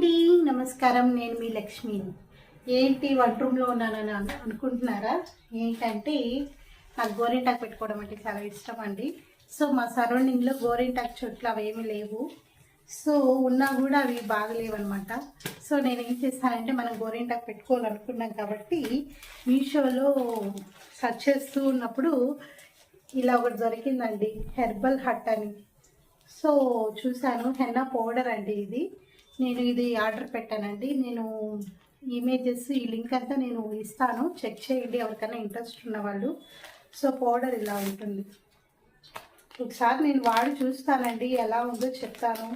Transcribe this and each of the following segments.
అండి, నమస్కారం. నేను మీ లక్ష్మిని. ఏంటి వంట రూమ్లో ఉన్నానని అనుకుంటున్నారా? ఏంటంటే నాకు గోరింటాకు పెట్టుకోవడం అంటే చాలా ఇష్టం అండి. సో మా సరౌండింగ్లో గోరింటాకు చెట్లు అవేమీ లేవు. సో ఉన్నా కూడా అవి బాగలేవన్నమాట. సో నేను ఏం చేస్తానంటే మనం గోరింటాకు పెట్టుకోవాలనుకున్నాం కాబట్టి మీషోలో సెర్చ్ చేస్తూ ఉన్నప్పుడు ఇలా ఒకటి దొరికిందండి, హెర్బల్ హట్ అని. సో చూశాను, హెన్నా పౌడర్ అండి ఇది. నేను ఇది ఆర్డర్ పెట్టానండి. నేను ఇమేజెస్ ఈ లింక్ అంతా నేను ఇస్తాను, చెక్ చేయండి ఎవరికైనా ఇంట్రెస్ట్ ఉన్న వాళ్ళు. సో పౌడర్ ఇలా ఉంటుంది. ఒకసారి నేను వాడి చూస్తానండి, ఎలా ఉందో చెప్తాను.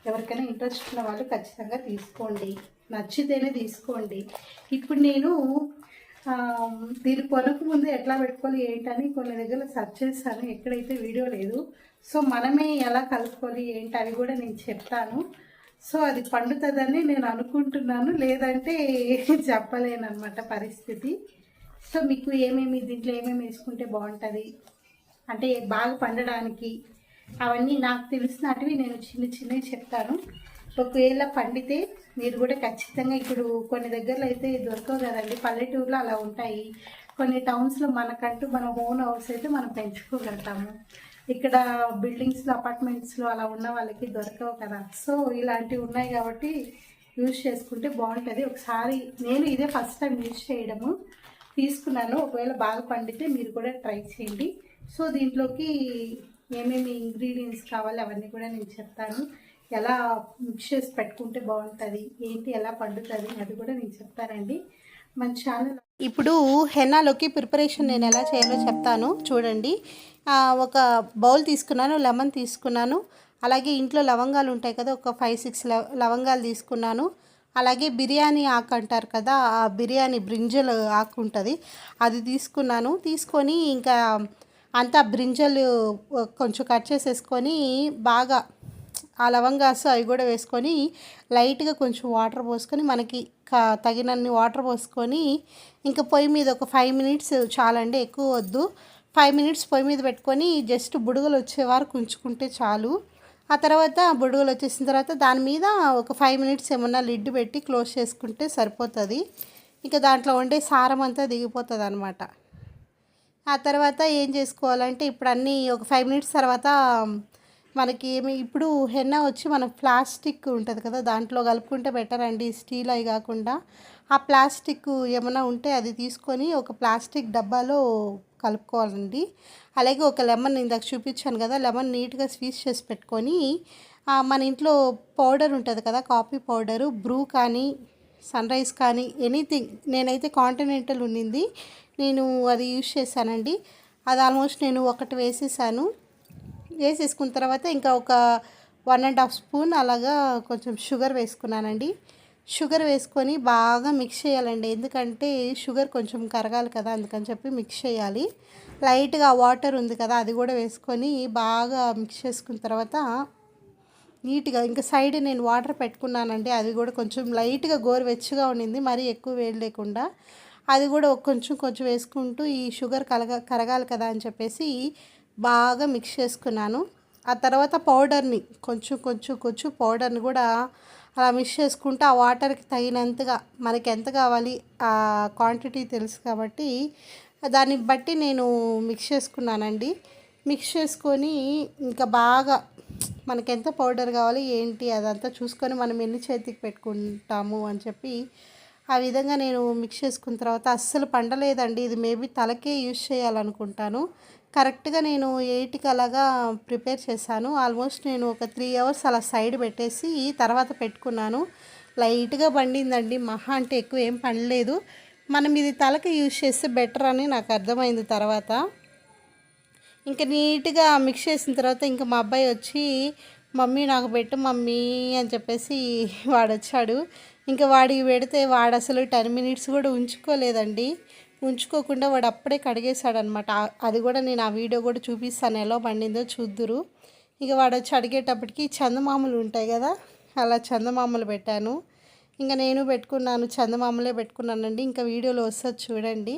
ఎవరికైనా ఇంట్రెస్ట్ ఉన్న వాళ్ళు ఖచ్చితంగా తీసుకోండి, నచ్చితేనే తీసుకోండి. ఇప్పుడు నేను దీని కొనకు ముందు ఎట్లా పెట్టుకోవాలి ఏంటని కొన్ని దగ్గర సెర్చ్ చేస్తాను, ఎక్కడైతే వీడియో లేదు. సో మనమే ఎలా కలుపుకోవాలి ఏంటి అవి కూడా నేను చెప్తాను. సో అది పండుతుందని నేను అనుకుంటున్నాను, లేదంటే చెప్పలేను అనమాట పరిస్థితి. సో మీకు దీంట్లో ఏమేమి వేసుకుంటే బాగుంటుంది అంటే బాగా పండడానికి అవన్నీ నాకు తెలిసినటివి నేను చిన్నవి చెప్తాను. ఒకవేళ పండితే మీరు కూడా ఖచ్చితంగా, ఇప్పుడు కొన్ని దగ్గరలో అయితే దొరకవు కదండి, పల్లెటూరులో అలా ఉంటాయి. కొన్ని టౌన్స్లో మనకంటూ మన ఓన్ హౌస్ అయితే మనం పెంచుకోగలుగుతాము. ఇక్కడ బిల్డింగ్స్లో అపార్ట్మెంట్స్లో అలా ఉన్న వాళ్ళకి దొరకవు కదా. సో ఇలాంటివి ఉన్నాయి కాబట్టి యూజ్ చేసుకుంటే బాగుంటుంది. ఒకసారి నేను ఇదే ఫస్ట్ టైం యూజ్ చేయడము తీసుకున్నాను. ఒకవేళ బాగా పండితే మీరు కూడా ట్రై చేయండి. సో దీంట్లోకి ఏమేమి ఇంగ్రీడియంట్స్ కావాలి అవన్నీ కూడా నేను చెప్తాను. ఎలా మిక్స్ చేసి పెట్టుకుంటే బాగుంటుంది ఏంటి, ఎలా పండుతుంది అది కూడా నేను చెప్తానండి. మన ఛానల్ ఇప్పుడు హెన్నాలోకి ప్రిపరేషన్ నేను ఎలా చేయాలో చెప్తాను చూడండి. ఒక బౌల్ తీసుకున్నాను, లెమన్ తీసుకున్నాను, అలాగే ఇంట్లో లవంగాలు ఉంటాయి కదా, ఒక 5-6 లవంగాలు తీసుకున్నాను. అలాగే బిర్యానీ ఆకు అంటారు కదా, ఆ బిర్యానీ బ్రింజల్ ఆకు ఉంటుంది, అది తీసుకున్నాను. తీసుకొని ఇంకా అంతా బ్రింజలు కొంచెం కట్ చేసేసుకొని బాగా ఆ లవంగాసు అవి కూడా వేసుకొని లైట్గా కొంచెం వాటర్ పోసుకొని మనకి తగినన్ని వాటర్ పోసుకొని ఇంకా పొయ్యి మీద ఒక 5 మినిట్స్ చాలండి, ఎక్కువ వద్దు. 5 మినిట్స్ పొయ్యి మీద పెట్టుకొని జస్ట్ బుడగలు వచ్చే వరకు ఉంచుకుంటే చాలు. ఆ తర్వాత బుడగలు వచ్చేసిన తర్వాత దాని మీద ఒక 5 మినిట్స్ ఏమన్నా లిడ్ పెట్టి క్లోజ్ చేసుకుంటే సరిపోతుంది. ఇంకా దాంట్లో ఉండే సారం అంతా దిగిపోతుంది అనమాట. ఆ తర్వాత ఏం చేసుకోవాలంటే ఇప్పుడు అన్నీ ఒక 5 మినిట్స్ తర్వాత మనకి ఇప్పుడు హెన్నా వచ్చి మనం ప్లాస్టిక్ ఉంటుంది కదా, దాంట్లో కలుపుకుంటే బెటర్ అండి, స్టీల్ అవి కాకుండా. ఆ ప్లాస్టిక్ ఏమైనా ఉంటే అది తీసుకొని ఒక ప్లాస్టిక్ డబ్బాలో కలుపుకోవాలండి. అలాగే ఒక లెమన్ ఇందాక చూపించాను కదా, లెమన్ నీట్గా స్క్వీజ్ చేసి పెట్టుకొని మన ఇంట్లో పౌడర్ ఉంటుంది కదా, కాఫీ పౌడరు, బ్రూ కానీ సన్ రైజ్ కానీ ఎనీథింగ్. నేనైతే కాంటినెంటల్ ఉన్నింది, నేను అది యూజ్ చేశానండి. అది ఆల్మోస్ట్ నేను ఒకటి వేసేసుకున్న తర్వాత ఇంకా ఒక 1.5 స్పూన్ అలాగా కొంచెం షుగర్ వేసుకున్నానండి. షుగర్ వేసుకొని బాగా మిక్స్ చేయాలండి, ఎందుకంటే షుగర్ కొంచెం కరగాలి కదా, అందుకని చెప్పి మిక్స్ చేయాలి. లైట్గా వాటర్ ఉంది కదా, అది కూడా వేసుకొని బాగా మిక్స్ చేసుకున్న తర్వాత నీట్గా ఇంకా సైడ్ నేను వాటర్ పెట్టుకున్నానండి, అది కూడా కొంచెం లైట్గా గోరువెచ్చగా ఉండింది, మరీ ఎక్కువ వేడి లేకుండా. అది కూడా కొంచెం వేసుకుంటూ ఈ షుగర్ కరగాలి కదా అని చెప్పేసి బాగా మిక్స్ చేసుకున్నాను. ఆ తర్వాత పౌడర్ని కొంచెం పౌడర్ని కూడా అలా మిక్స్ చేసుకుంటూ ఆ వాటర్కి తగినంతగా మనకి ఎంత కావాలి ఆ క్వాంటిటీ తెలుసు కాబట్టి దాన్ని బట్టి నేను మిక్స్ చేసుకున్నానండి. మిక్స్ చేసుకొని ఇంకా బాగా మనకి ఎంత పౌడర్ కావాలి ఏంటి అదంతా చూసుకొని మనం ఎన్ని చేతికి పెట్టుకుంటాము అని చెప్పి ఆ విధంగా నేను మిక్స్ చేసుకున్న తర్వాత అస్సలు పండలేదండి. ఇది మేబీ తలకే యూజ్ చేయాలనుకుంటాను. కరెక్ట్గా నేను 8కి అలాగా ప్రిపేర్ చేశాను. ఆల్మోస్ట్ నేను ఒక 3 అవర్స్ అలా సైడ్ పెట్టేసి తర్వాత పెట్టుకున్నాను. లైట్గా పండిందండి, మహా అంటే ఎక్కువ ఏం పండలేదు. మనం ఇది తలకి యూజ్ చేస్తే బెటర్ అని నాకు అర్థమైంది తర్వాత. ఇంకా నీట్గా మిక్స్ చేసిన తర్వాత ఇంకా మా అబ్బాయి వచ్చి మమ్మీ నాకు పెట్టు మమ్మీ అని చెప్పేసి వాడు వచ్చాడు. ఇంకా వాడికి పెడితే వాడు అసలు 10 మినిట్స్ కూడా ఉంచుకోలేదండి. ఉంచుకోకుండా వాడు అప్పుడే కడిగేశాడనమాట. అది కూడా నేను ఆ వీడియో కూడా చూపిస్తాను, ఎలా పండిందో చూద్దురు. ఇక వాడు వచ్చి అడిగేటప్పటికి చందమామలు ఉంటాయి కదా, అలా చందమామలు పెట్టాను. ఇంకా నేను పెట్టుకున్నాను, చందమామలే పెట్టుకున్నానండి. ఇంకా వీడియోలో వస్తుంది చూడండి.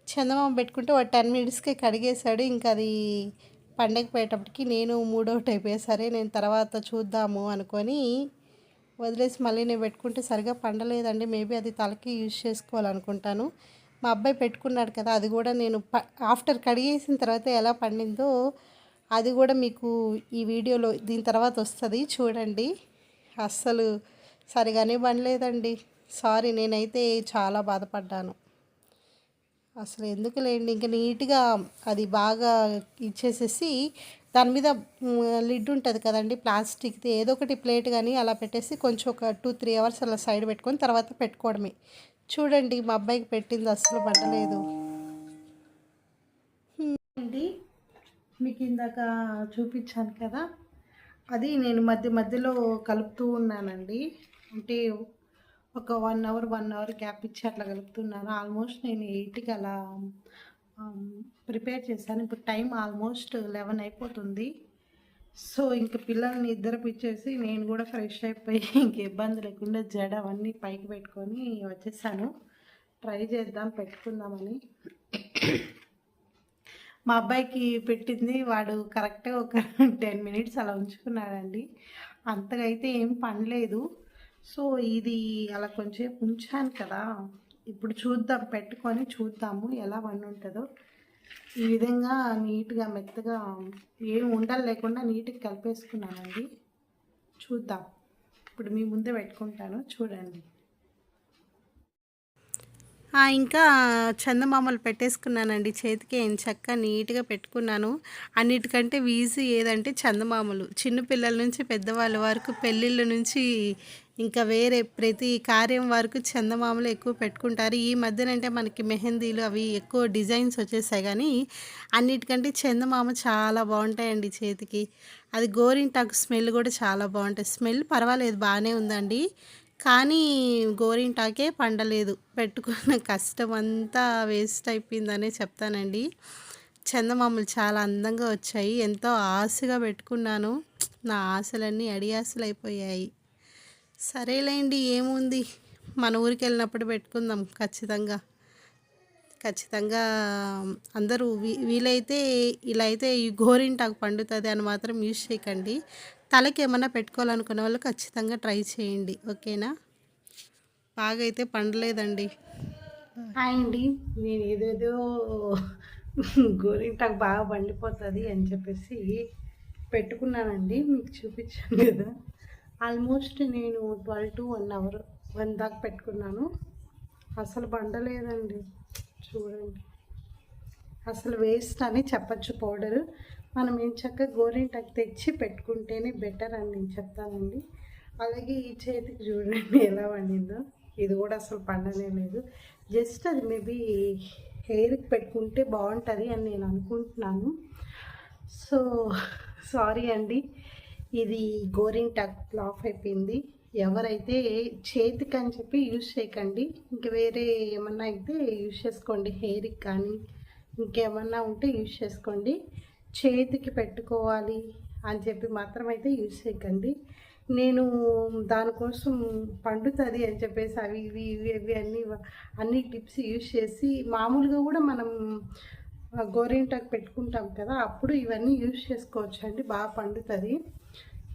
చందమామ పెట్టుకుంటే వాడు 10 మినిట్స్కే కడిగేశాడు. ఇంకా అది పండగ పోయేటప్పటికి నేను మూడౌట్ అయిపోయా. సరే నేను తర్వాత చూద్దాము అనుకొని వదిలేసి మళ్ళీ నేను పెట్టుకుంటే సరిగా పండలేదండి. మేబీ అది తలకి యూజ్ చేసుకోవాలనుకుంటాను. మా అబ్బాయి పెట్టుకున్నాడు కదా, అది కూడా నేను ఆఫ్టర్ కడిగేసిన తర్వాత ఎలా పండిందో అది కూడా మీకు ఈ వీడియోలో దీని తర్వాత వస్తుంది చూడండి. అస్సలు సరిగానే పండలేదండి. సారీ, నేనైతే చాలా బాధపడ్డాను. అసలు ఎందుకు లేండి, ఇంకా నీట్గా అది బాగా ఇచ్చేసేసి దాని మీద లిడ్ ఉంటుంది కదండి ప్లాస్టిక్ది, ఏదో ఒకటి ప్లేట్ కానీ అలా పెట్టేసి కొంచెం ఒక 2-3 అవర్స్ అలా సైడ్ పెట్టుకొని తర్వాత పెట్టుకోవడమే. చూడండి మా అబ్బాయికి పెట్టింది అసలు పడలేదు అండి. మీకు ఇందాక చూపించాను కదా, అది నేను మధ్య మధ్యలో కలుపుతూ ఉన్నానండి. అంటే ఒక 1 అవర్ గ్యాప్ ఇచ్చి అట్లా కలుపుతున్నాను. ఆల్మోస్ట్ నేను 8కి అలా ప్రిపేర్ చేశాను. ఇప్పుడు టైం ఆల్మోస్ట్ 11 అయిపోతుంది. సో ఇంక పిల్లల్ని ఇచ్చేసి నేను కూడా ఫ్రెష్ అయిపోయి ఇంక ఇబ్బంది లేకుండా జడ అవన్నీ పైకి పెట్టుకొని వచ్చేసాను. ట్రై చేద్దాం పెట్టుకుందామని. మా అబ్బాయికి పెట్టింది వాడు కరెక్ట్గా ఒక 10 మినిట్స్ అలా ఉంచుకున్నాడండి. అంతగా అయితే ఏం పనిలేదు. సో ఇది అలా కొంచెం ఉంచాను కదా, ఇప్పుడు చూద్దాం, పెట్టుకొని చూద్దాము ఎలా వండి ఉంటుందో. ఈ విధంగా నీట్గా మెత్తగా ఏం ఉండలు లేకుండా నీట్గా కలిపేసుకున్నానండి. చూద్దాం, ఇప్పుడు మీ ముందే పెట్టుకుంటాను చూడండి. ఇంకా చందమామలు పెట్టేసుకున్నానండి చేతికి, ఎంచక్కా నీట్గా పెట్టుకున్నాను. అన్నిటికంటే ఈజీ ఏదంటే చందమామలు. చిన్నపిల్లల నుంచి పెద్దవాళ్ళ వరకు, పెళ్ళిళ్ళ నుంచి ఇంకా వేరే ప్రతి కార్యం వరకు చందమామలు ఎక్కువ పెట్టుకుంటారు. ఈ మధ్యనంటే మనకి మెహందీలు అవి ఎక్కువ డిజైన్స్ వచ్చేసాయి, కానీ అన్నిటికంటే చందమామ చాలా బాగుంటాయండి చేతికి. అది గోరింటాకు స్మెల్ కూడా చాలా బాగుంటుంది. స్మెల్ పర్వాలేదు, బాగానే ఉందండి, కానీ గోరింటాకే పండలేదు. పెట్టుకున్న కష్టం అంతా వేస్ట్ అయిపోయిందనే చెప్తానండి. చందమామలు చాలా అందంగా వచ్చాయి. ఎంతో ఆశగా పెట్టుకున్నాను, నా ఆశలన్నీ అడియాసలు అయిపోయాయి. సరేలేండి, ఏముంది, మన ఊరికి వెళ్ళినప్పుడు పెట్టుకుందాం ఖచ్చితంగా. అందరూ వీలైతే ఇలా అయితే ఈ గోరింటాకు పండుతుంది అని మాత్రం యూజ్ చేయకండి. తలకి ఏమన్నా పెట్టుకోవాలనుకునే వాళ్ళు ఖచ్చితంగా ట్రై చేయండి, ఓకేనా. బాగా అయితే పండలేదండి. హాయ్ అండి, నేను ఏదేదో గోరింటాకు బాగా పండిపోతుంది అని చెప్పేసి పెట్టుకున్నానండి. మీకు చూపించాను కదా, ఆల్మోస్ట్ నేను 12 to 1 దాకా పెట్టుకున్నాను. అసలు పండలేదండి. చూడండి, అసలు వేస్ట్ అని చెప్పచ్చు పౌడరు. మనం ఏం చక్కగా గోరింటాకు తెచ్చి పెట్టుకుంటేనే బెటర్ అని నేను చెప్తానండి. అలాగే ఈ చేతికి చూడండి ఎలా పండిందో. ఇది కూడా అసలు పండనే లేదు. జస్ట్ అది మేబీ హెయిర్కి పెట్టుకుంటే బాగుంటుంది అని నేను అనుకుంటున్నాను. సో సారీ అండి, ఇది గోరింటాకు ఫ్లాప్ అయిపోయింది. ఎవరైతే చేతికి అని చెప్పి యూజ్ చేయకండి, ఇంక వేరే ఏమన్నా అయితే యూజ్ చేసుకోండి. హెయిర్కి కానీ ఇంకేమన్నా ఉంటే యూజ్ చేసుకోండి. చేతికి పెట్టుకోవాలి అని చెప్పి మాత్రం అయితే యూజ్ చేయకండి. నేను దానికోసం పండుతుంది అని చెప్పేసి అవి ఇవి అన్ని టిప్స్ యూజ్ చేసి, మామూలుగా కూడా మనం గోరింటాకు పెట్టుకుంటాం కదా, అప్పుడు ఇవన్నీ యూజ్ చేసుకోవచ్చు అండి, బాగా పండుతుంది.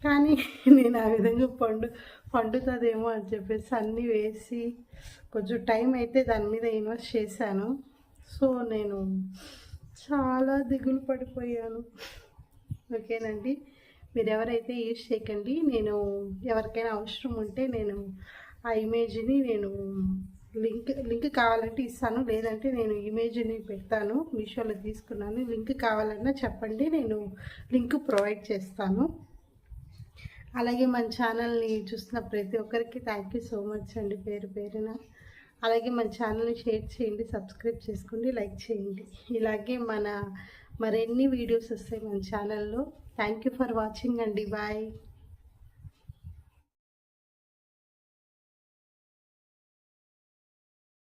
కానీ నేను ఆ విధంగా పండుతుందేమో అని చెప్పేసి అన్నీ వేసి కొంచెం టైం అయితే దాని మీద ఇన్వెస్ట్ చేశాను. సో నేను చాలా దిగులు పడిపోయాను, ఓకేనండి. మీరు ఎవరైతే యూజ్ చేయకండి. నేను ఎవరికైనా అవసరం ఉంటే నేను ఆ ఇమేజ్ని నేను లింక్ కావాలంటే ఇస్తాను, లేదంటే నేను ఇమేజ్ని పెడతాను. మీషోలో తీసుకున్నాను, లింక్ కావాలన్నా చెప్పండి, నేను లింక్ ప్రొవైడ్ చేస్తాను. అలాగే మన ఛానల్ని చూస్తున్న ప్రతి ఒక్కరికి థ్యాంక్ యూ సో మచ్ అండి, పేరున. అలాగే మన ఛానల్ని షేర్ చేయండి, సబ్స్క్రైబ్ చేసుకోండి, లైక్ చేయండి. ఇలాగే మరెన్ని వీడియోస్ వస్తాయి మన ఛానల్లో. థ్యాంక్ యూ ఫర్ వాచింగ్ అండి, బాయ్.